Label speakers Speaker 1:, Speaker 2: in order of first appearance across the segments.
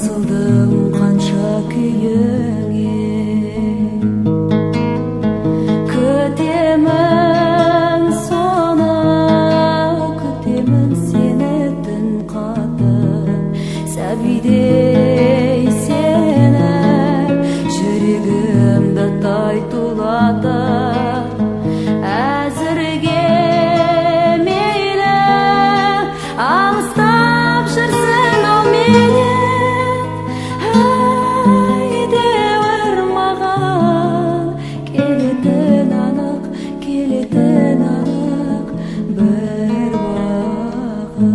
Speaker 1: басылдым қанша күйіңе, күтемін соны, күтемін сені түн қатып, сәбидей сені жүрегімді тай тулатып. Әзірге мейлі алыстап жүрсің ау менен, әйтеуір маған келетін анық бір бақыт.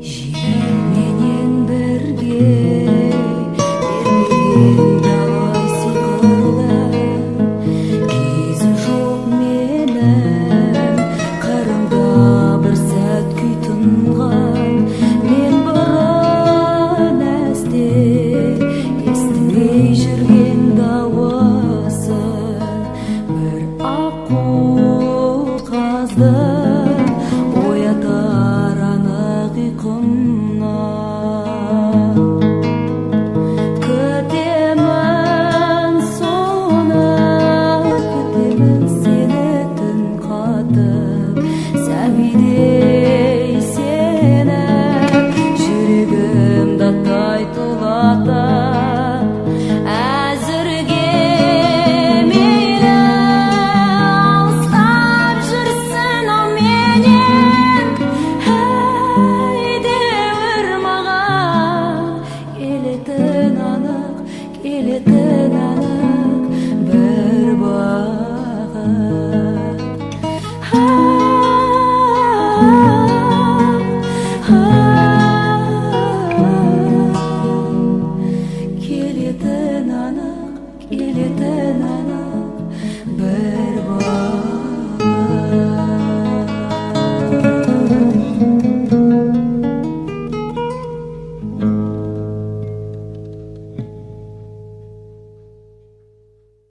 Speaker 1: Желменен бірге ермеген далай сиқырлы, кезі жоқ менің қырымда бір сәт күй тұнған. Мен бұрын әсте естімей жүрген дауысын, бір аққу қазды оятар анық ұйқымнан. Күтемін соны, күтемін сені түн қатып, сәбидей сені жүрегімді тай тулатып. Әзірге мейлі алыстап жүрсің ау менен, әйтеуір маған келетін анық